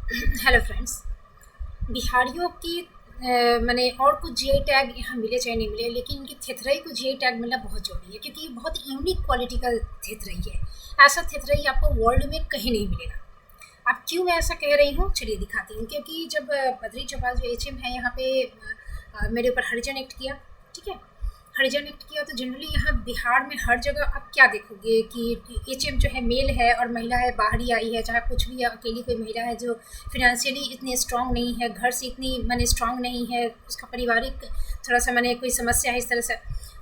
Hello friends. बिहारियों की मैंने और कुछ जीआई टैग यहाँ मिले चाहे नहीं मिले, लेकिन इनकी थेथरई को जीआई टैग मिलना बहुत जरूरी है क्योंकि ये बहुत यूनिक क्वालिटी का थेथरई है। ऐसा थेथरई आपको वर्ल्ड में कहीं नहीं मिलेगा। अब क्यों मैं ऐसा कह रही हूँ, चलिए दिखाती हूँ। क्योंकि जब बद्री चौपाल जो एचएम है यहाँ पे मेरे ऊपर हरिजन एक्ट किया, ठीक है। हरिजन एक्ट किया तो जनरली यहाँ बिहार में हर जगह आप क्या देखोगे कि एचएम जो है मेल है और महिला है, बाहरी आई है, चाहे कुछ भी है, अकेली कोई महिला है जो फिनेंशियली इतनी स्ट्रांग नहीं है, घर से इतनी माने स्ट्रांग नहीं है, उसका पारिवारिक थोड़ा सा माने कोई समस्या है इस तरह से,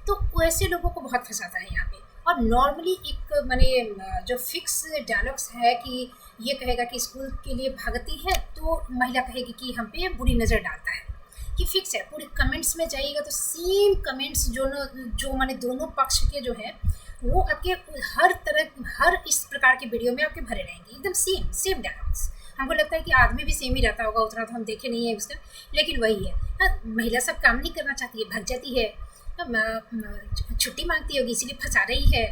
तो वैसे लोगों को बहुत फंसाता है यहाँ पे। और नॉर्मली एक माने जो फिक्स डायलॉग्स है कि ये कहेगा कि स्कूल के लिए भागती है तो महिला कहेगी कि हम पे बुरी नज़र डालता है, कि फिक्स है। पूरे कमेंट्स में जाइएगा तो सेम कमेंट्स जो माने दोनों पक्ष के जो है वो आपके हर तरह हर इस प्रकार के वीडियो में आपके भरे रहेंगे, एकदम सेम सेम डायलॉग्स। हमको लगता है कि आदमी भी सेम ही रहता होगा, उतना तो हम देखे नहीं है उसका, लेकिन वही है। हाँ, महिला सब काम नहीं करना चाहती है, भाग जाती है, छुट्टी मांगती होगी इसीलिए फंसा रही है।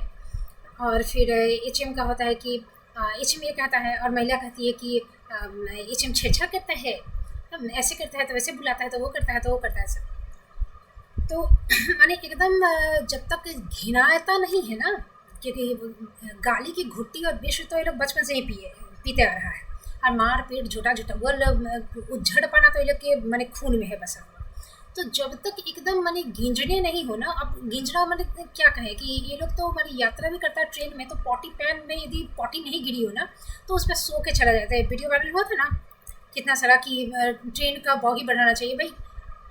और फिर एचएम का होता है कि एचएम ये कहता है और महिला कहती है कि एचएम छेड़छाड़ करता है, ऐसे करता है तो वैसे बुलाता है, तो वो करता है तो वो करता है सब। तो माने एकदम जब तक घिनाता नहीं है ना, क्योंकि गाली की घुट्टी और विष तो ये लोग बचपन से ही पीते आ रहा है। और मार पीट झूठा झूठा वो उज्झड़ पाना तो ये लोग के माने खून में है बसा हुआ। तो जब तक एकदम माने गिंजने नहीं हो ना, अब गिंजना माने क्या कहें कि ये लोग तो माने यात्रा भी करता है ट्रेन में, तो पॉटी पैन में यदि पॉटी नहीं गिरी हो ना तो उस पर सो के चला जाता है। वीडियो वायरल हुआ था ना कितना सारा कि ट्रेन का बॉगी बढ़ाना चाहिए भाई।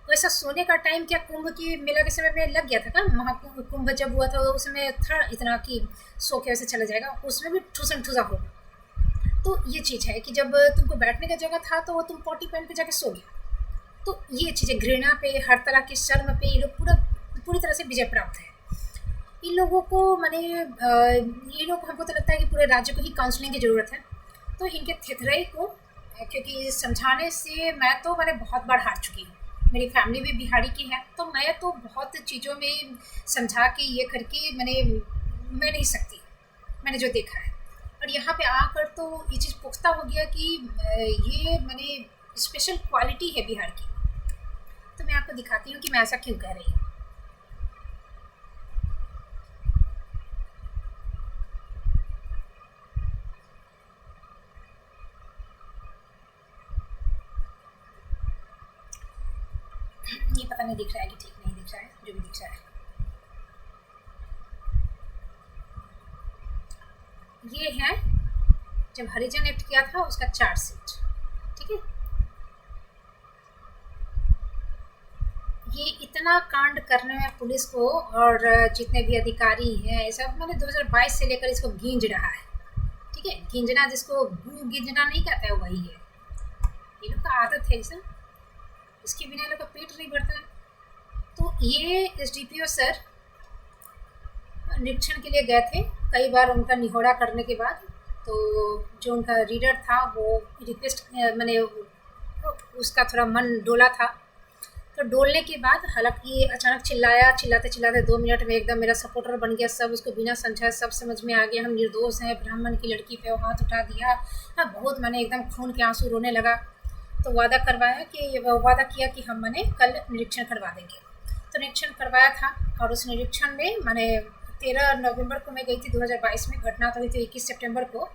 वैसा सोने का टाइम क्या कुंभ की मेला के समय में लग गया था क्या? महाकुंभ जब हुआ था उस समय था इतना कि सो के वैसे चला जाएगा, उसमें भी ठूसन ठूसा होगा। तो ये चीज़ है कि जब तुमको बैठने का जगह था तो तुम पॉटी पहन पे जाके सो गया। तो ये चीज़ें घृणा पे, हर तरह के शर्म पे ये लोग पूरी तरह से विजय प्राप्त है। इन लोगों को माने ये लोग, हमको तो लगता है कि पूरे राज्य को ही काउंसलिंग की ज़रूरत है। तो इनके थिथरई को क्योंकि समझाने से मैं तो मैंने बहुत बार हार चुकी हूँ, मेरी फैमिली भी बिहारी की है, तो मैं तो बहुत चीज़ों में समझा के ये करके मैं नहीं सकती, मैंने जो देखा है। और यहाँ पे आकर तो ये चीज़ पुख्ता हो गया कि ये मैंने स्पेशल क्वालिटी है बिहार की। तो मैं आपको दिखाती हूँ कि मैं ऐसा क्यों कह रही हूँ। ये पता नहीं दिख रहा है कि ठीक नहीं दिख रहा है, जो भी दिख रहा है। ये है जब हरिजन एक्ट किया था उसका चार्जशीट, ठीक है। ये इतना कांड करने में पुलिस को और जितने भी अधिकारी हैं ये सब मैंने 2022 से लेकर इसको गींज रहा है, ठीक है। गींजना जिसको गू गींजना नहीं कहता है वही है, ये लोग का आदत है ऐसा, इसके बिना ये लोग का पेट नहीं भरता है। तो ये एसडीपीओ सर निरीक्षण के लिए गए थे, कई बार उनका निहोरा करने के बाद तो जो उनका रीडर था वो रिक्वेस्ट मैंने उसका थोड़ा मन डोला था। तो डोलने के बाद हालांकि अचानक चिल्लाया, चिल्लाते चिल्लाते 2 मिनट में एकदम मेरा सपोर्टर बन गया, सब उसको बिना समझा सब समझ में आ गया, हम निर्दोष हैं, ब्राह्मण की लड़की पे हाथ उठा दिया। हाँ, बहुत मैंने एकदम खून के आंसू रोने लगा। तो वादा करवाया कि वादा किया कि हम मैंने कल निरीक्षण करवा देंगे। तो निरीक्षण करवाया था और उस निरीक्षण में मैंने 13 नवंबर को मैं गई थी 2022 में, घटना तो हुई थी 21 सितंबर को।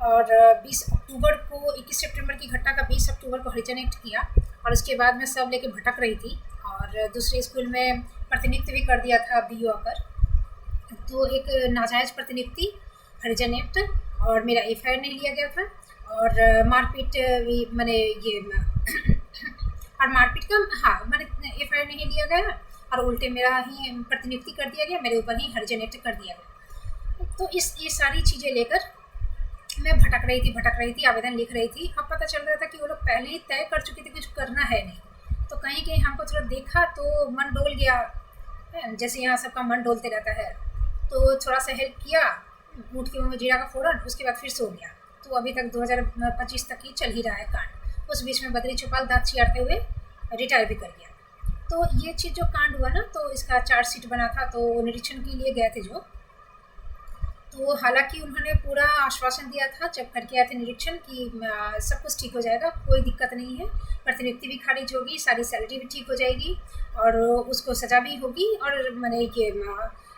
और 20 अक्टूबर को 21 सितंबर की घटना का 20 अक्टूबर को हरिजन एक्ट किया और उसके बाद मैं सब लेके भटक रही थी और दूसरे स्कूल में प्रतिनिधित्व भी कर दिया था बी आकर। तो एक नाजायज़ प्रतिनियुक्ति, हरिजन एक्ट, और मेरा एफआईआर नहीं लिया गया था और मारपीट भी मैंने ये और मारपीट का हाँ मैंने एफआईआर नहीं लिया गया और उल्टे मेरा ही प्रतिनियुक्ति कर दिया गया, मेरे ऊपर ही हरिजन एक्ट कर दिया गया। तो ये सारी चीज़ें लेकर मैं भटक रही थी, आवेदन लिख रही थी। अब पता चल रहा था कि वो लोग पहले ही तय कर चुके थे कुछ करना है नहीं। तो कहीं कहीं हमको थोड़ा देखा तो मन डोल गया, जैसे यहाँ सबका मन डोलते रहता है। तो थोड़ा सा हेल्प किया, ऊँट के मुँह में जीरा का फ़ौरन, उसके बाद फिर सो गया। तो अभी तक 2025 तक ही चल ही रहा है कांड। उस बीच में बद्री चौपाल दाँत चियारते हुए रिटायर भी कर गया। तो ये चीज़ जो कांड हुआ ना, तो इसका चार्जशीट बना था, तो निरीक्षण के लिए गए थे जो, तो हालांकि उन्होंने पूरा आश्वासन दिया था जब करके आए थे निरीक्षण कि सब कुछ ठीक हो जाएगा, कोई दिक्कत नहीं है, प्रतिनियुक्ति भी खारिज होगी, सारी सैलरी भी ठीक हो जाएगी और उसको सज़ा भी होगी और मैंने ये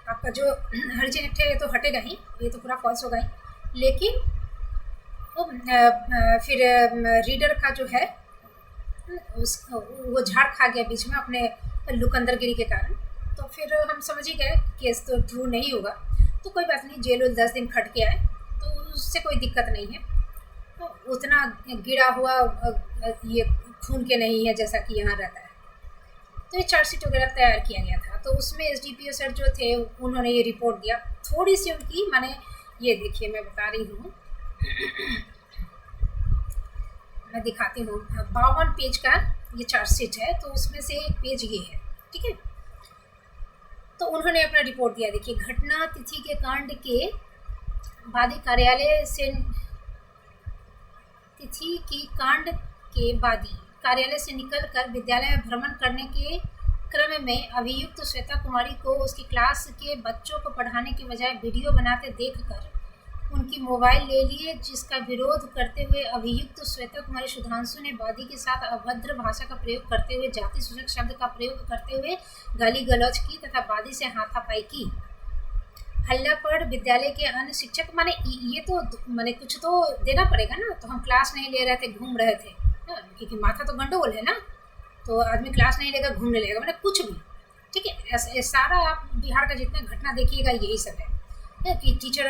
आपका जो हर्जी निठे ये तो हटेगा ही, ये तो पूरा फॉल्स होगा ही। लेकिन फिर रीडर का जो है वो झाड़ खा गया बीच में अपने लुकंदरगिरी के कारण, तो फिर हम समझ ही गए केस तो ट्रू नहीं होगा, तो कोई बात नहीं, जेल 10 दिन खट के आए तो उससे कोई दिक्कत नहीं है। तो उतना गिरा हुआ ये खून के नहीं है जैसा कि यहाँ रहता है। तो ये चार्जशीट वगैरह तैयार किया गया था, तो उसमें एसडीपीओ सर जो थे उन्होंने ये रिपोर्ट दिया, थोड़ी सी उनकी माने ये देखिए मैं बता रही हूँ, मैं दिखाती हूँ, 52 पेज का ये चार्जशीट है, तो उसमें से एक पेज ये है, ठीक है। तो उन्होंने अपना रिपोर्ट दिया, देखिए घटना तिथि के कांड के वादी कार्यालय से तिथि की कांड के वादी कार्यालय से निकलकर विद्यालय में भ्रमण करने के क्रम में अभियुक्त श्वेता कुमारी को उसकी क्लास के बच्चों को पढ़ाने के बजाय वीडियो बनाते देखकर उनकी मोबाइल ले लिए, जिसका विरोध करते हुए अभियुक्त श्वेता कुमारी सुधांशु ने वादी के साथ अभद्र भाषा का प्रयोग करते हुए जाति सूचक शब्द का प्रयोग करते हुए गाली गलौज की तथा वादी से हाथापाई की। हल्ला पर विद्यालय के अन्य शिक्षक, माने ये तो माने कुछ तो देना पड़ेगा ना, तो हम क्लास नहीं ले रहे थे, घूम रहे थे ना, क्योंकि माथा तो गंडगोल है ना, तो आदमी क्लास नहीं लेगा घूमने लगेगा, मैंने कुछ भी, ठीक है। सारा आप बिहार का जितना घटना देखिएगा यही सब है कि टीचर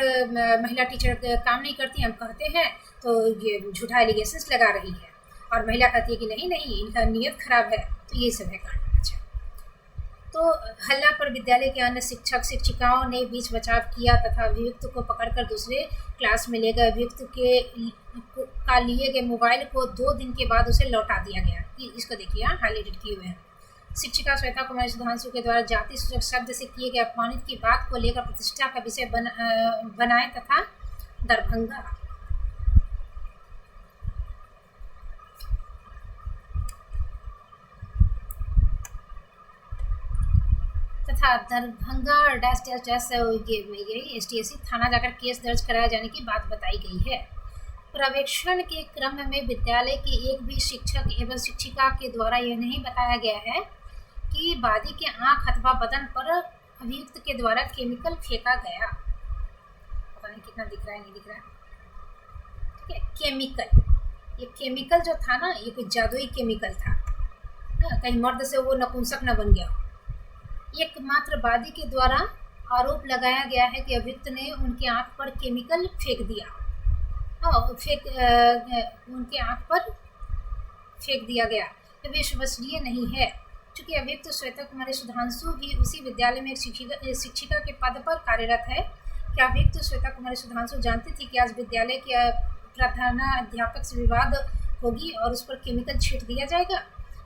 महिला टीचर काम नहीं करती, हम कहते हैं तो ये झूठा एलिगेशंस लगा रही है, और महिला कहती है कि नहीं नहीं इनका नीयत खराब है, तो ये सब है कांड। अच्छा, तो हल्ला पर विद्यालय के अन्य शिक्षक शिक्षिकाओं ने बीच बचाव किया तथा अभियुक्त को पकड़कर दूसरे क्लास में ले गए। अभियुक्त का लिए गए मोबाइल को 2 दिन के बाद उसे लौटा दिया गया। इसको देखिए, यहाँ हाईलाइटेड किए हुए हैं। शिक्षिका श्वेता कुमारी सुधांशु के द्वारा जाति सूचक शब्द से किए गए अपमानित की बात को लेकर प्रतिष्ठा का विषय बनाए तथा दरभंगा डैश डैश डैश ये STSC थाना जाकर केस दर्ज कराए जाने की बात बताई गई है। पर्यवेक्षण के क्रम में विद्यालय के एक भी शिक्षक एवं शिक्षिका के द्वारा यह नहीं बताया गया है कि वादी के आंख अथवा बदन पर अभियुक्त के द्वारा केमिकल फेंका गया। पता नहीं कितना दिख रहा है, नहीं दिख रहा है, ठीक है। केमिकल, ये केमिकल जो था ना, ये कोई जादुई केमिकल था ना, कहीं मर्द से वो नपुंसक न बन गया। एकमात्र वादी के द्वारा आरोप लगाया गया है कि अभियुक्त ने उनके आंख पर केमिकल फेंक दिया, उनके आंख पर फेंक दिया गया। तो विश्वसनीय नहीं है, चूँकि अभियुक्त श्वेता कुमारी सुधांशु भी उसी विद्यालय में एक शिक्षिका के पद पर कार्यरत है। क्या अभियुक्त श्वेता कुमारी सुधांशु जानती थी कि आज विद्यालय के प्रधानाध्यापक से विवाद होगी और उस पर केमिकल छींट दिया जाएगा?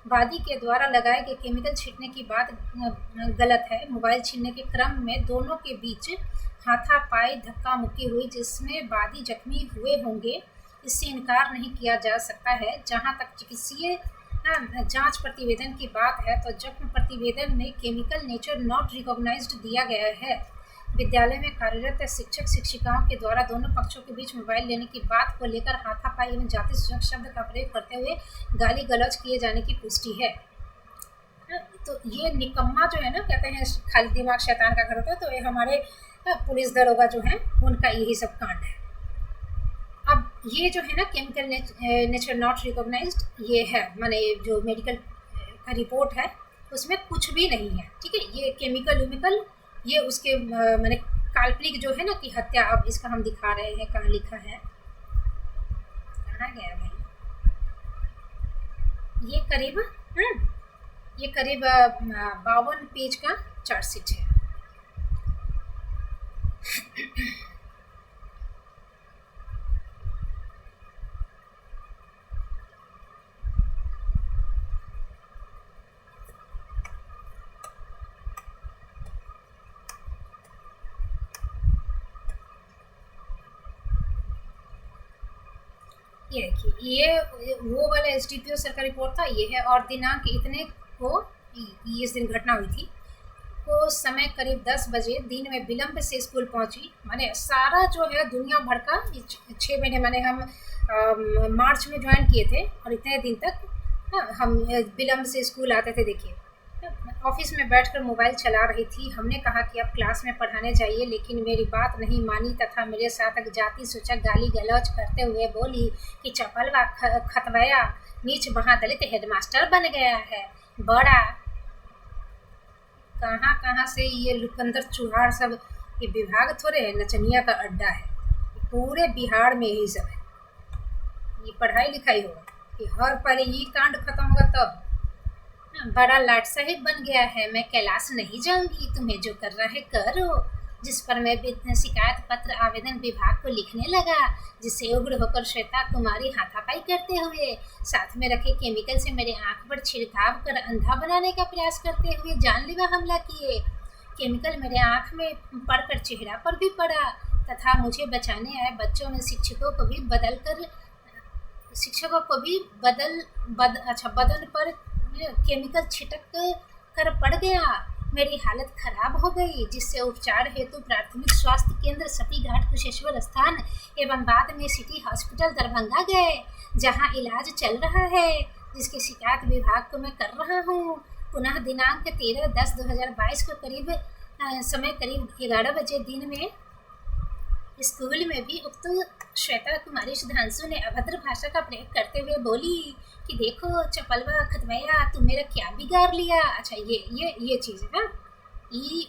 वादी के द्वारा लगाए गए केमिकल छींटने की बात गलत है। मोबाइल छीनने के क्रम में दोनों के बीच हाथापाई धक्का मुक्की हुई, जिसमें वादी जख्मी हुए होंगे, इससे इनकार नहीं किया जा सकता है। जहां तक चिकित्सीय जांच प्रतिवेदन की बात है तो जख्म प्रतिवेदन में केमिकल नेचर नॉट रिकॉग्नाइज्ड दिया गया है। विद्यालय में कार्यरत शिक्षक शिक्षिकाओं के द्वारा दोनों पक्षों के बीच मोबाइल लेने की बात को लेकर हाथापाई एवं जाति सूचक शब्द का प्रयोग करते हुए गाली गलौज किए जाने की पुष्टि है। तो ये निकम्मा जो है ना, कहते हैं खाली दिमाग शैतान का घर होता है, तो ये हमारे पुलिस दरोगा जो हैं उनका यही सब कांड है। अब ये जो है ना केमिकल नेचर नॉट रिकॉग्नाइज्ड, ये है माने जो मेडिकल का रिपोर्ट है उसमें कुछ भी नहीं है, ठीक है। ये केमिकल वेमिकल ये उसके माने काल्पनिक जो है ना कि हत्या, अब इसका हम दिखा रहे हैं कहाँ लिखा है, कहाँ गया भाई, ये करीब 52 पेज का चार्जशीट है। ये देखिए, ये वो वाला SDPO सर का रिपोर्ट था, ये है, और दिनांक इतने को इस दिन घटना हुई थी, को समय करीब 10 बजे दिन में विलंब से स्कूल पहुंची। माने सारा जो है दुनिया भर का 6 महीने, माने हम मार्च में ज्वाइन किए थे और इतने दिन तक हम विलंब से स्कूल आते थे। देखिए, ऑफिस में बैठकर मोबाइल चला रही थी। हमने कहा कि अब क्लास में पढ़ाने जाइए, लेकिन मेरी बात नहीं मानी तथा मेरे साथ जाति सूचक गाली गलौज करते हुए बोली कि चपलवा खतवया, नीच महादलित हेडमास्टर बन गया है बड़ा। कहाँ कहाँ से ये लुकंदर चूहाड़ सब, ये विभाग थोड़े है, नचनिया का अड्डा है। पूरे बिहार में यही सब है। ये पढ़ाई लिखाई होगा कि हर पहले ये कांड खत्म होगा तब। बड़ा लाट साहिब बन गया है, मैं कैलाश नहीं जाऊंगी, तुम्हें जो करना है करो। जिस पर मैं शिकायत पत्र आवेदन विभाग को लिखने लगा, जिससे उग्र होकर श्वेता कुमारी हाथापाई करते हुए साथ में रखे केमिकल से मेरे आंख पर छिड़काव कर अंधा बनाने का प्रयास करते हुए जानलेवा हमला किए। केमिकल मेरे आंख में पड़कर चेहरा पर भी पड़ा तथा मुझे बचाने आए बच्चों में शिक्षकों को भी बदन पर केमिकल छिटक कर पड़ गया। मेरी हालत खराब हो गई, जिससे उपचार हेतु प्राथमिक स्वास्थ्य केंद्र सती घाट कुशेश्वर स्थान एवं बाद में सिटी हॉस्पिटल दरभंगा गए, जहां इलाज चल रहा है, जिसकी शिकायत विभाग को मैं कर रहा हूं। पुनः दिनांक 13/10/2022 को समय करीब 11 बजे दिन में स्कूल में भी उक्त श्वेता कुमारी सुधांशु ने अभद्र भाषा का प्रयोग करते हुए बोली कि देखो चपलवा खतवैया, तुम मेरा क्या बिगाड़ लिया। अच्छा, ये चीज़ है ना, ये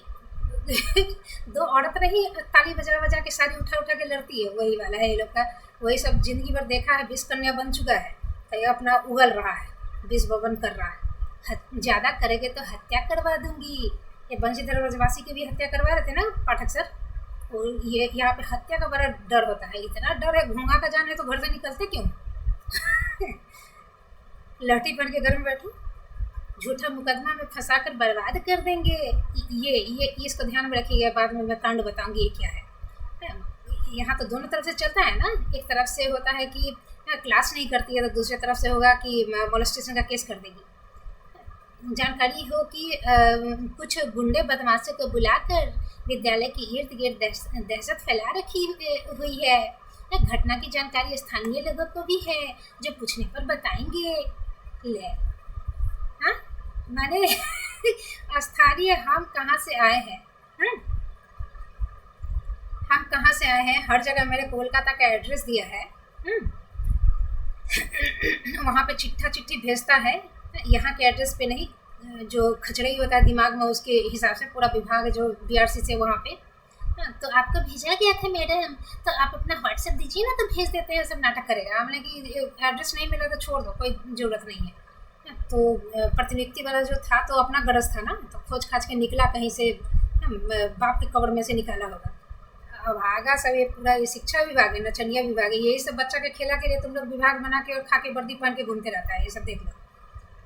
दो औरत नहीं ताली बजा बजा के सारी उठा उठा के लड़ती है, वही वाला है ये लोग का। वही सब जिंदगी भर देखा है, विष कन्या बन चुका है, तो ये अपना उगल रहा है, विष भवन कर रहा है। ज़्यादा करेंगे तो हत्या करवा दूंगी। ये बंशीधर ब्रजवासी की भी हत्या करवा रहे थे ना पाठक सर। और ये यहाँ पे हत्या का बड़ा डर होता है, इतना डर है, घूंगा का जान है तो घर से निकलते क्यों? लहठी पहन के घर में बैठो, झूठा मुकदमा में फंसा कर बर्बाद कर देंगे। ये इसको ध्यान में रखिएगा, बाद में मैं कांड बताऊंगी ये क्या है। यहाँ तो दोनों तरफ से चलता है ना, एक तरफ से होता है कि क्लास नहीं करती है, तो दूसरी तरफ से होगा कि मोलेस्टेशन का केस कर देगी। जानकारी हो कि कुछ गुंडे बदमाशों को बुलाकर विद्यालय की इर्द गिर्द दहशत फैला रखी हुई है। घटना की जानकारी स्थानीय लोगों को भी है, जो पूछने पर बताएंगे। ले हाँ, माने स्थानीय हम कहाँ से आए हैं, हम कहाँ से आए हैं। हर जगह मेरे कोलकाता का एड्रेस दिया है, वहाँ पे चिट्ठी भेजता है, यहाँ के एड्रेस पे नहीं। जो खचड़ई होता है दिमाग में, उसके हिसाब से पूरा विभाग जो बीआरसी से वहाँ पे। तो आपको भेजा गया था मैडम, तो आप अपना व्हाट्सएप दीजिए ना, तो भेज देते हैं। सब नाटक करेगा, हमने कि एड्रेस नहीं मिला तो छोड़ दो, कोई ज़रूरत नहीं है। तो प्रतिनियुक्ति वाला जो था तो अपना गरज था ना, तो खोज खाज के निकला कहीं से, बाप के कब्र में से निकाला होगा। अब आगा सब ये पूरा ये शिक्षा विभाग है, नचनिया विभाग है, यही सब बच्चा के खेला के लिए तुम लोग विभाग बना के और खा के वर्दी पहन के घूमते रहता है, ये सब देख लो।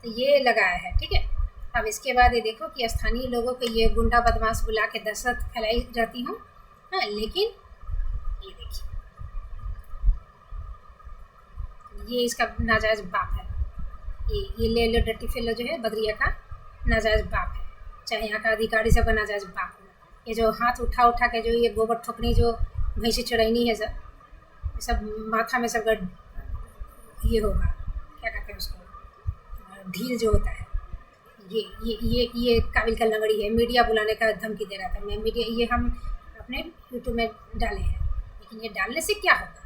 तो ये लगाया है, ठीक है। अब इसके बाद ये देखो कि स्थानीय लोगों को ये गुंडा बदमाश बुला के दहशत फैलाई रहती हूँ। हाँ, लेकिन ये देखिए, ये इसका नाजायज बाप है, ये ले लो डर्टी फेलो जो है बदरिया का नाजायज बाप है, चाहे यहाँ का अधिकारी सब का नाजायज बाप है। ये जो हाथ उठा उठा के जो ये गोबर ठोकनी जो भैंसी चढ़ैनी है सब माथा में सब ये होगा, क्या कहते हैं उसको, ढील जो होता है। ये काबिल का लंगड़ी है, मीडिया बुलाने का धमकी दे रहा था। मैं मीडिया ये हम अपने यूट्यूब में डाले हैं, लेकिन ये डालने से क्या होगा?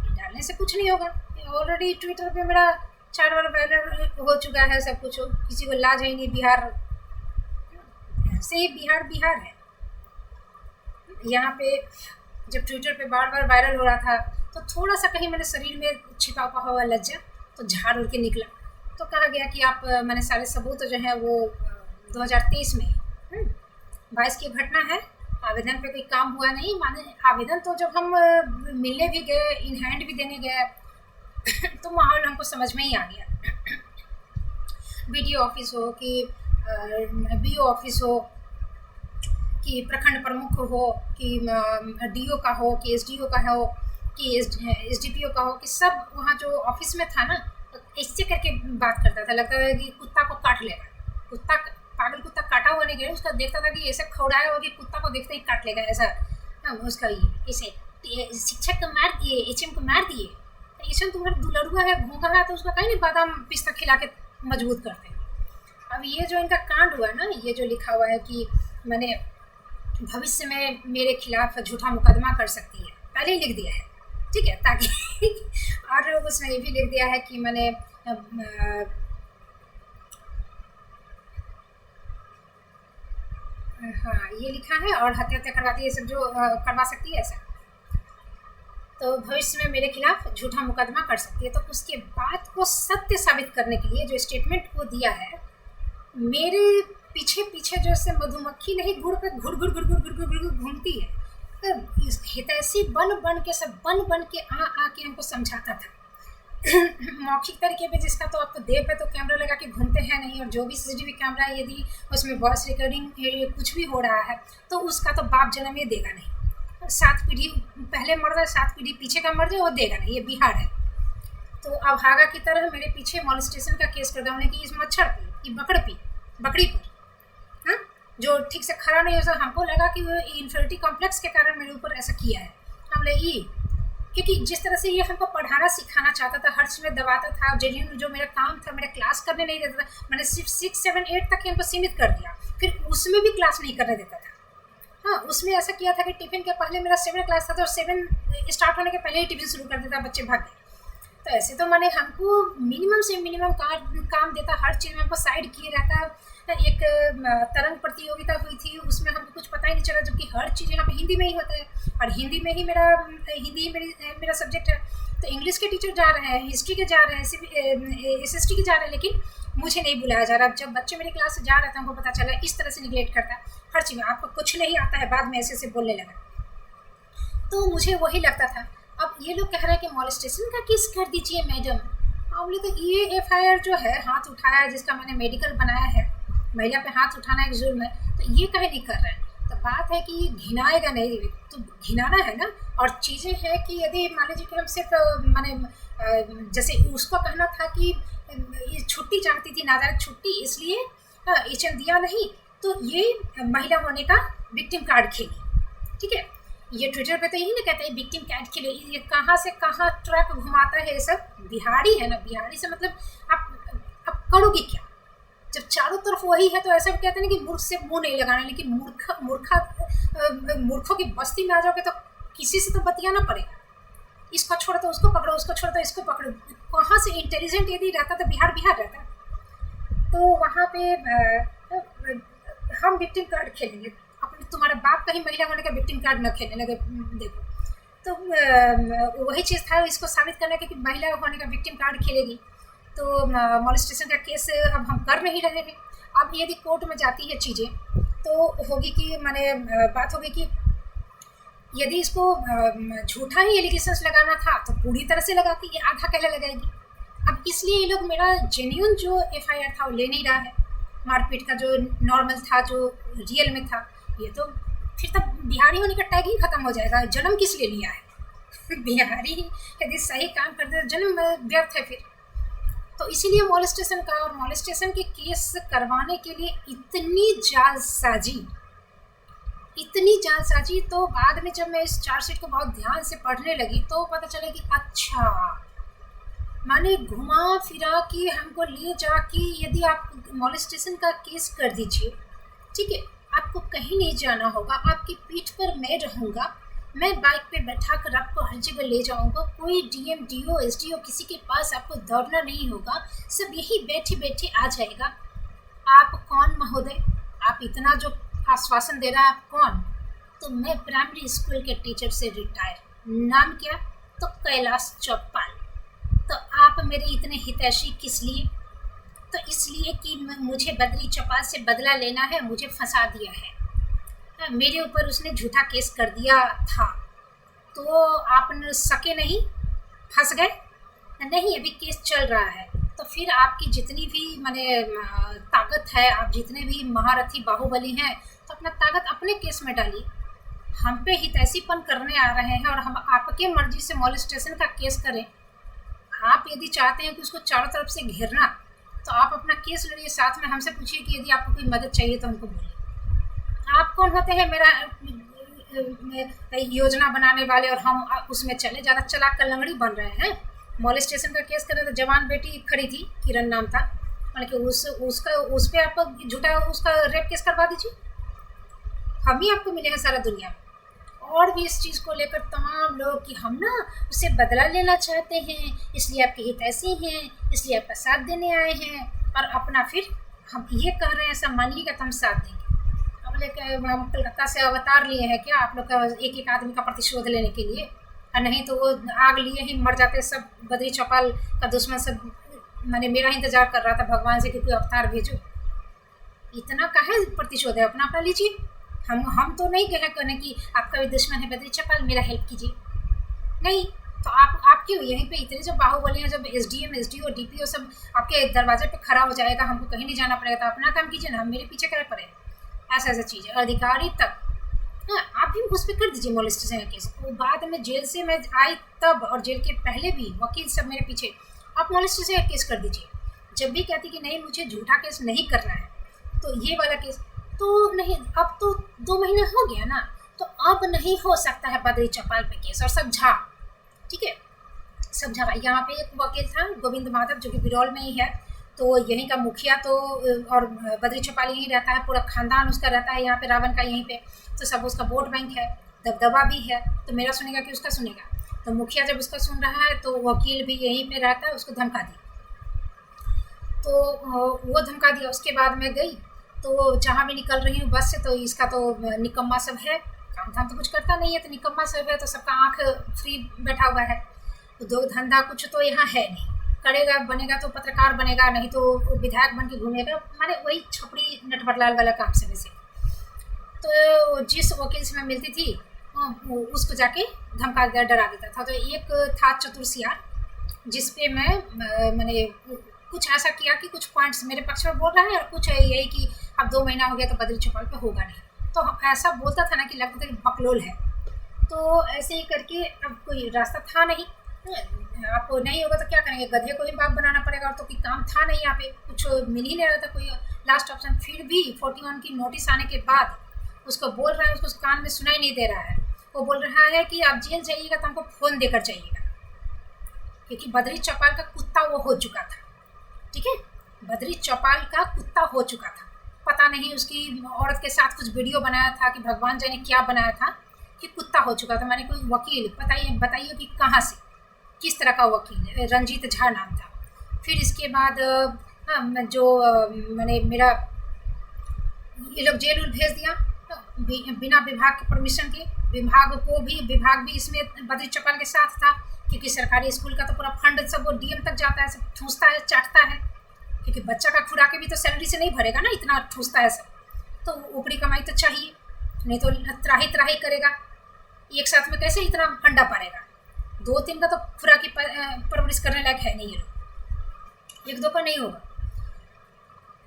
ये डालने से कुछ नहीं होगा। ऑलरेडी ट्विटर पे मेरा 4 बार वायरल हो चुका है सब कुछ, किसी को लाज है नहीं। बिहार से ही बिहार है। यहाँ पे जब ट्विटर पे बार बार वायरल हो रहा था, तो थोड़ा सा कहीं मैंने शरीर में छिपा हुआ लज्जा तो झाड़ उड़ के निकला। तो कहा गया कि आप मैंने सारे सबूत जो है वो 2023 में 22 की घटना है, आवेदन पे कोई काम हुआ नहीं। माने आवेदन तो जब हम मिलने भी गए, इन हैंड भी देने गए, तो माहौल हमको समझ में ही आ गया। बीडीओ ऑफिस हो कि बीओ ऑफिस हो कि प्रखंड प्रमुख हो कि डीओ का हो कि एसडीओ का हो कि एसडीपीओ का हो, कि सब वहाँ जो ऑफिस में था ना, इससे करके बात करता था। लगता था कि कुत्ता को काट लेगा, कुत्ता पागल कुत्ता काटा हुआ नहीं गया, उसका देखता था कि ऐसे खौड़ाया होगा कि कुत्ता को देखते ही काट लेगा ऐसा। उसका ये ऐसे शिक्षक को मार दिए, एचएम को मार दिए, एचएम तुम्हारा दुलरुआ है, घोंघा है, तो उसका कहीं नहीं बादाम पिस्ता खिला के मजबूत करते हैं। अब ये जो इनका कांड हुआ ना, ये जो लिखा हुआ है कि मैंने भविष्य में मेरे खिलाफ झूठा मुकदमा कर सकती है, पहले ही लिख दिया है, ठीक है, ताकि और उसमें ये भी लिख दिया है कि मैंने हाँ ये लिखा है, और हत्या करवाती है, ये सब जो करवा सकती है ऐसा, तो भविष्य में मेरे खिलाफ झूठा मुकदमा कर सकती है। तो उसके बात को सत्य साबित करने के लिए जो स्टेटमेंट वो दिया है, मेरे पीछे पीछे जो से मधुमक्खी नहीं घुड़ पे घुड़ घुड़ घुड़ घुड़ घुड़ घुड़ घुड़ घूमती है, तो हितैषी बन बन के सब बन के आ के हमको समझाता था मौखिक तरीके पे, जिसका तो आपको देह पे तो कैमरा लगा के घूमते हैं नहीं, और जो भी सीसीटीवी कैमरा है यदि उसमें वॉइस रिकॉर्डिंग कुछ भी हो रहा है तो उसका तो बाप जन्म ये देगा नहीं, 7 पीढ़ी पहले मर जाए 7 पीढ़ी पीछे का मर जाए वो देगा नहीं, ये बिहार है। तो अभागा की तरह मेरे पीछे मोलेस्टेशन का केस कर दिया उन्होंने कि इस मच्छर पे, कि बकरी पर, हाँ, जो ठीक से खड़ा नहीं हो, हमको लगा कि वो इन्फिनिटी कॉम्प्लेक्स के कारण मेरे ऊपर ऐसा किया है। हम ले क्योंकि जिस तरह से ये हमको पढ़ाना सिखाना चाहता था, हर चीज़ में दबाता था, जेन्युइन जो मेरा काम था, मेरा क्लास करने नहीं देता था, मैंने सिर्फ 6, 7, 8 तक ही हमको सीमित कर दिया, फिर उसमें भी क्लास नहीं करने देता था। हाँ, उसमें ऐसा किया था कि टिफिन के पहले मेरा 7 क्लास था, तो 7 स्टार्ट होने के पहले ही टिफिन शुरू कर देता, बच्चे भाग गए। तो ऐसे तो मैंने हमको मिनिमम से मिनिमम काम देता, हर चीज़ में हमको साइड किए रहता। एक तरंग प्रतियोगिता हुई थी, उसमें हमको कुछ पता ही नहीं चला, जबकि हर चीज़ यहाँ पे हिंदी में ही होता है, और हिंदी में ही मेरा सब्जेक्ट है। तो इंग्लिश के टीचर जा रहे हैं, हिस्ट्री के जा रहे हैं, SST के जा रहे हैं, लेकिन मुझे नहीं बुलाया जा रहा। जब बच्चे मेरी क्लास से जा रहे थे हमको पता चला इस तरह से निगलेक्ट करता है हर चीज़ में, आपको कुछ नहीं आता है, बाद में ऐसे बोलने लगा। तो मुझे वही लगता था। अब ये लोग कह रहे हैं कि मोलेस्टेशन का केस कर दीजिए मैडम। हम लोग तो ये FIR जो है हाथ उठाया है, जिसका मैंने मेडिकल बनाया है, महिला पे हाथ उठाना एक जुर्म है, तो ये कहीं नहीं कर रहे हैं। तो बात है कि घिनाएगा नहीं, तो घिनाना है ना। और चीज़ें हैं कि यदि मान लीजिए कि हम सिर्फ माने जैसे उसको कहना था कि ये छुट्टी चाहती थी, नाजायज छुट्टी, इसलिए HM दिया नहीं, तो ये महिला होने का विक्टिम कार्ड खेली, ठीक है। ये ट्विटर पे तो यही ना कहते हैं विक्टिम कार्ड खेले, ये कहाँ से कहाँ ट्रैक घुमाता है, ये सब बिहारी है ना। बिहारी से मतलब आप करोगे क्या जब चारों तरफ वही है। तो ऐसा कहते हैं ना कि मूर्ख से मुंह नहीं लगाना, लेकिन मूर्खों की बस्ती में आ जाओगे तो किसी से तो बतियाना पड़ेगा। इसको छोड़ो तो उसको पकड़ो, उसको छोड़ो तो इसको पकड़ो। कहाँ से इंटेलिजेंट यदि रहता तो बिहार रहता। तो वहाँ पे हम विक्टिम कार्ड खेलेंगे, अपने तुम्हारा बाप कहीं महिला होने का विक्टिम कार्ड न खेलने लगे। देखो तो वही चीज़ था, इसको साबित करने का कि महिला होने का विक्टिम कार्ड खेलेगी। तो मोलेस्टेशन का केस अब हम कर नहीं रहे हैं। अब यदि कोर्ट में जाती है चीज़ें तो होगी कि मैंने बात होगी कि यदि इसको झूठा ही एलिगेशंस लगाना था तो पूरी तरह से लगाती, ये आधा कहला लगाएगी। अब इसलिए ये लोग मेरा जेन्यून जो FIR था वो ले नहीं रहा है, मारपीट का जो नॉर्मल था, जो रियल में था। ये तो फिर तब बिहारी होने का टैग ही खत्म हो जाएगा। जन्म किस लिए लिया है बिहारी यदि सही काम करते तो जन्म व्यर्थ है फिर। तो इसीलिए मोलेस्टेशन का और मोलेस्टेशन के केस करवाने के लिए इतनी जालसाजी। तो बाद में जब मैं इस चार्जशीट को बहुत ध्यान से पढ़ने लगी तो पता चला कि अच्छा, माने घुमा फिरा कि हमको ले जाके यदि आप मोलेस्टेशन का केस कर दीजिए, ठीक है, आपको कहीं नहीं जाना होगा, आपकी पीठ पर मैं रहूँगा, मैं बाइक पे बैठा कर आपको हर जगह ले जाऊँगा, कोई DM DO SDO किसी के पास आपको दौड़ना नहीं होगा, सब यही बैठे बैठे आ जाएगा। आप कौन महोदय, आप इतना जो आश्वासन दे रहा है, आप कौन? तो मैं प्राइमरी स्कूल के टीचर से रिटायर, नाम क्या? तो कैलाश चौपाल। तो आप मेरे इतने हितैषी किस लिए? तो इसलिए कि मुझे बद्री चौपाल से बदला लेना है, मुझे फंसा दिया है, मेरे ऊपर उसने झूठा केस कर दिया था, तो आप सके नहीं, फंस गए नहीं, अभी केस चल रहा है। तो फिर आपकी जितनी भी माने ताकत है, आप जितने भी महारथी बाहुबली हैं, तो अपना ताकत अपने केस में डालिए। हम पे हितैषीपन करने आ रहे हैं और हम आपके मर्जी से मोलेस्टेशन का केस करें। आप यदि चाहते हैं कि उसको चारों तरफ से घेरना, तो आप अपना केस लड़िए, साथ में हमसे पूछिए कि यदि आपको कोई मदद चाहिए तो हमको बोलिए। आप कौन होते हैं मेरा योजना बनाने वाले और हम उसमें चले, ज़्यादा चलाक का लंगड़ी बन रहे हैं। मॉलेस्टेशन का केस कर रहे थे, जवान बेटी खड़ी थी, किरण नाम था, मतलब कि उस पर आप झूठा उसका रेप केस करवा दीजिए। हम ही आपको मिले हैं सारा दुनिया में। और भी इस चीज़ को लेकर तमाम लोग कि हम ना उससे बदला लेना चाहते हैं, इसलिए आपके हित ऐसे हैं, इसलिए आपका साथ देने आए हैं, और अपना फिर हम ये कह रहे हैं ऐसा मानिएगा तो हम साथ देंगे। हम कलकत्ता से अवतार लिए हैं क्या आप लोग का एक एक आदमी का प्रतिशोध लेने के लिए? और नहीं तो वो आग लिए ही मर जाते सब। बद्री चौपाल का दुश्मन सब मैंने मेरा इंतजार कर रहा था भगवान से कि कोई अवतार भेजो। इतना काहे प्रतिशोध है? अपना अपना लीजिए। हम तो नहीं कहे कहने कि आपका भी दुश्मन है बद्री चौपाल, मेरा हेल्प कीजिए, नहीं। तो आप क्यों यहीं पे इतने जब बाहुबली हैं, जब एसडीएम एसडीओ डीपीओ सब आपके दरवाजे पे खड़ा हो जाएगा, हमको कहीं नहीं जाना पड़ेगा, तो अपना काम कीजिए ना, हम मेरे पीछे करे पड़े। ऐसा चीज़ है, अधिकारी तक। हाँ, आप भी उस पर कर दीजिए मॉलेस्टेशन का केस। वो बाद में जेल से मैं आई तब और जेल के पहले भी वकील सब मेरे पीछे, आप मॉलेस्टेशन का केस कर दीजिए। जब भी कहती कि नहीं मुझे झूठा केस नहीं करना है, तो ये वाला केस तो नहीं। अब तो 2 महीने हो गया ना, तो अब नहीं हो सकता है बद्री चौपाल पे केस, और सब झा, ठीक है, सब झा। यहाँ पे एक वकील था गोविंद माधव, जो कि बिरौल में ही है, तो यहीं का मुखिया, तो और बद्री चौपाल यहीं रहता है, पूरा खानदान उसका रहता है यहाँ पे, रावण का यहीं पे, तो सब उसका वोट बैंक है, दबदबा भी है, तो मेरा सुनेगा कि उसका सुनेगा। तो मुखिया जब उसका सुन रहा है तो वकील भी यहीं पे रहता है, उसको धमका दी, तो वो धमका दिया। उसके बाद मैं गई, तो जहाँ भी निकल रही हूँ बस से, तो इसका तो निकम्मा सब है, काम धाम तो कुछ करता नहीं है, तो निकम्मा सब है, तो सबका आँख फ्री बैठा हुआ है, तो दो धंधा कुछ तो यहाँ है नहीं। करेगा बनेगा तो पत्रकार बनेगा, नहीं तो विधायक बन के घूमेगा, माने वही छपड़ी नटवरलाल वाला काम से वैसे। तो जिस वकील से मैं मिलती थी उसको जाके धमका दिया, डरा देता था। तो एक था चतुर्सियार, जिस पे मैं मैंने कुछ ऐसा किया कि कुछ पॉइंट्स मेरे पक्ष में बोल रहा है, और कुछ यही कि अब 2 महीना हो गया तो बद्री चौपाल पे होगा नहीं, तो ऐसा बोलता था ना कि लगता था कि बकलोल है। तो ऐसे ही करके अब कोई रास्ता था नहीं, आपको नहीं होगा तो क्या करेंगे, गधे को ही बाप बनाना पड़ेगा, और तो कोई काम था नहीं यहाँ पे, कुछ मिल ही नहीं रहा था कोई लास्ट ऑप्शन। फिर भी 41 की नोटिस आने के बाद उसको बोल रहा है, उसको कान में सुनाई नहीं दे रहा है, वो बोल रहा है कि आप जेल जाइएगा तो हमको फ़ोन देकर जाइएगा, क्योंकि बद्री चौपाल का कुत्ता वो हो चुका था, ठीक है, बद्री चौपाल का कुत्ता हो चुका था। पता नहीं उसकी औरत के साथ कुछ वीडियो बनाया था कि भगवान जाने क्या बनाया था कि कुत्ता हो चुका था। मैंने कोई वकील बताइए कि कहाँ से, किस तरह का वकील, रंजीत झा नाम था। फिर इसके बाद जो मैंने मेरा ये लोग जेल उल भेज दिया बिना विभाग के परमिशन के। विभाग भी इसमें बद्री चौपाल के साथ था, क्योंकि सरकारी स्कूल का तो पूरा फंड सब वो डीएम तक जाता है, सब ठूसता है चाटता है, क्योंकि बच्चा का खुराके भी तो सैलरी से नहीं भरेगा ना, इतना ठूसता है सब, तो ऊपरी कमाई तो चाहिए, नहीं तो त्राही करेगा, एक साथ में कैसे इतना फंडा पारेगा। 2-3 का तो खुराकी परवरिश करने लायक है नहीं ये लोग, 1-2 का नहीं होगा,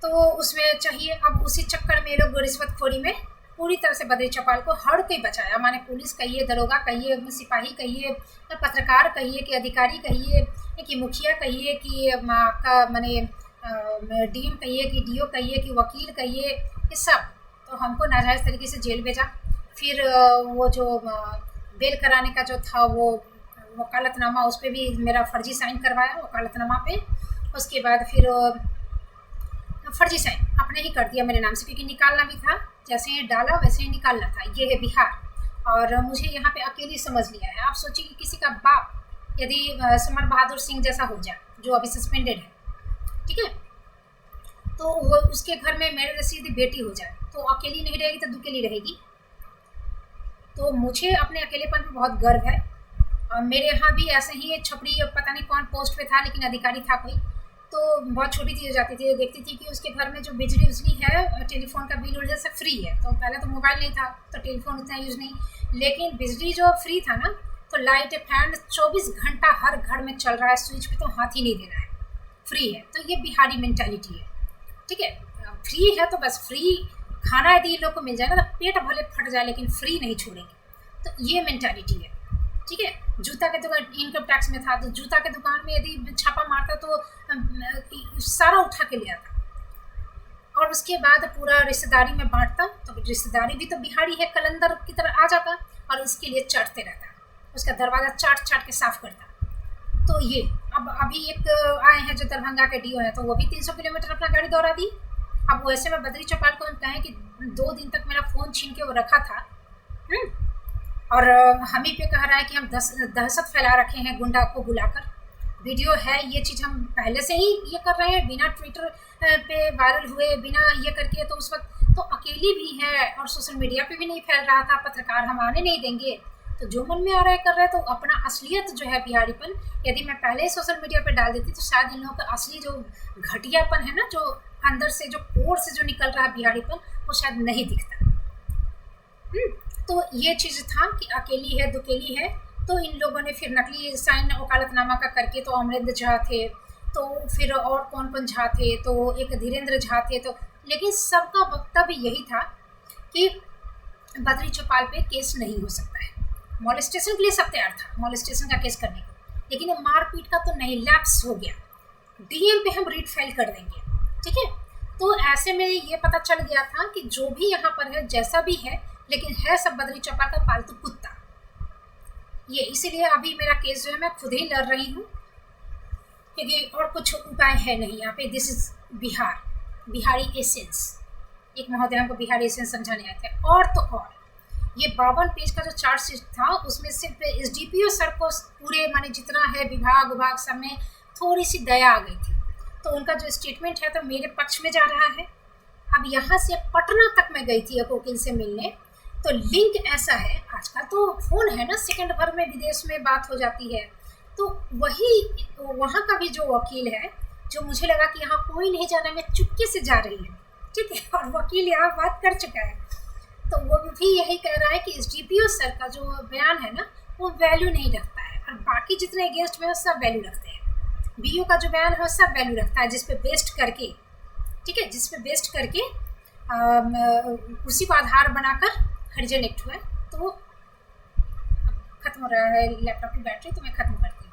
तो उसमें चाहिए। अब उसी चक्कर में ये लोग रिश्वतखोरी में पूरी तरह से बद्री चौपाल को हर कोई बचाया, माने पुलिस कहिए, दरोगा कहिए, सिपाही कहिए, पत्रकार कहिए कि अधिकारी कहिए कि मुखिया कहिए कि आपका माने डीएम कहिए कि डीओ कहिए कि वकील कहिए, ये सब तो हमको नाजायज़ तरीके से जेल भेजा। फिर वो जो बेल कराने का जो था वो वकालतनामा, उस पर भी मेरा फर्जी साइन करवाया वकालतनामा पे। उसके बाद फिर फर्जी साइन अपने ही कर दिया मेरे नाम से, क्योंकि निकालना भी था, जैसे ही डाला वैसे ही निकालना था। ये है बिहार, और मुझे यहाँ पे अकेली समझ लिया है। आप सोचिए कि किसी का बाप यदि समर बहादुर सिंह जैसा हो जाए, जो अभी सस्पेंडेड है, ठीक है, तो वो उसके घर में मेरे जैसी यदि बेटी हो जाए, तो अकेली नहीं रहेगी तो दुकेली रहेगी। तो मुझे अपने अकेलेपन पर बहुत गर्व है। और मेरे यहाँ भी ऐसे ही छपड़ी, पता नहीं कौन पोस्ट पे था, लेकिन अधिकारी था कोई, तो बहुत छोटी चीज़ जाती थी, देखती थी कि उसके घर में जो बिजली उजली है, टेलीफोन का बिल उल सब फ्री है। तो पहले तो मोबाइल नहीं था तो टेलीफोन उतना यूज़ नहीं, लेकिन बिजली जो फ्री था ना, तो लाइट फैन 24 घंटा हर घर में चल रहा है, स्विच पे तो हाथ ही नहीं देना है, फ्री है। तो ये बिहारी मेंटालिटी है, ठीक है, फ्री है तो बस फ्री खाना यदि लोग को मिल जाएगा तो पेट भले फट जाए, लेकिन फ्री नहीं छोड़ेंगे, तो ये मेंटालिटी है, ठीक है। जूता के दुकान इनकम टैक्स में था, तो जूता के दुकान में यदि छापा मारता तो सारा उठा के ले आता, और उसके बाद पूरा रिश्तेदारी में बांटता, तो रिश्तेदारी भी तो बिहारी है, कलंदर की तरह आ जाता और इसके लिए चाटते रहता, उसका दरवाज़ा चाट चाट के साफ करता। तो ये अब अभी एक आए हैं जो दरभंगा के डीओ है, तो वो भी 300 किलोमीटर अपना गाड़ी दौड़ा दी। अब वैसे में बद्री चौपाल को हम कहें कि 2 दिन तक मेरा फ़ोन छीन के वो रखा था, और हम ही पे कह रहा है कि हम दहशत फैला रखे हैं गुंडा को बुलाकर। वीडियो है, ये चीज़ हम पहले से ही ये कर रहे हैं, बिना ट्विटर पे वायरल हुए, बिना ये करके। तो उस वक्त तो अकेली भी है और सोशल मीडिया पे भी नहीं फैल रहा था, पत्रकार हम आने नहीं देंगे, तो जो मन में आ रहा है कर रहा है। तो अपना असलियत जो है बिहारीपन, यदि मैं पहले ही सोशल मीडिया पे डाल देती तो शायद इन लोगों का असली जो घटियापन है ना, जो अंदर से जो कोर से जो निकल रहा है बिहारीपन, वो शायद नहीं दिखता। तो ये चीज़ था कि अकेली है दुकेली है। तो इन लोगों ने फिर नकली साइन वकालतनामा का करके, तो अमरेंद्र झा थे, तो फिर और कौन कौन झा थे, तो एक धीरेन्द्र झा थे, तो लेकिन सबका वक्तव्य यही था कि बद्री चौपाल पे केस नहीं हो सकता है। मॉलेस्टेशन के लिए सब तैयार था, मॉलेस्टेशन का केस करने को, लेकिन मारपीट का तो नहीं, लैप्स हो गया, डीएम पे हम रीट फाइल कर देंगे, ठीक है। तो ऐसे में ये पता चल गया था कि जो भी यहाँ पर है, जैसा भी है, लेकिन है सब बद्री चौपाल का पालतू कुत्ता। ये इसीलिए अभी मेरा केस जो है मैं खुद ही लड़ रही हूँ, क्योंकि और कुछ उपाय है नहीं यहाँ पे। This is Bihar, Bihari essence. एक महोदय हमको बिहारी एसेंस समझाने आए थे। और तो और ये 52 पेज का जो चार्जशीट था, उसमें सिर्फ एसडीपीओ सर को पूरे माने जितना है विभाग सब में थोड़ी सी दया आ गई थी, तो उनका जो स्टेटमेंट है तो मेरे पक्ष में जा रहा है। अब यहाँ से पटना तक मैं गई थी एक वकील से मिलने, तो लिंक ऐसा है, आजकल तो फ़ोन है ना, सेकंड भर में विदेश में बात हो जाती है। तो वही वहाँ का भी जो वकील है, जो मुझे लगा कि यहाँ कोई नहीं जाना, मैं चुपके से जा रही हूँ, ठीक है, और वकील यहाँ बात कर चुका है, तो वो भी यही कह रहा है कि एसडीपीओ सर का जो बयान है ना, वो वैल्यू नहीं रखता है, और बाकी जितने अगेंस्ट में वो सब वैल्यू रखते हैं। बीओ का जो बयान है वो सब वैल्यू रखता है, जिस पे बेस्ड करके, ठीक है, जिस पे बेस्ड करके उसी को आधार बनाकर हरिजन एक्ट हुआ है। तो खत्म हो रहा है लैपटॉप की बैटरी, तो मैं ख़त्म करती हूँ।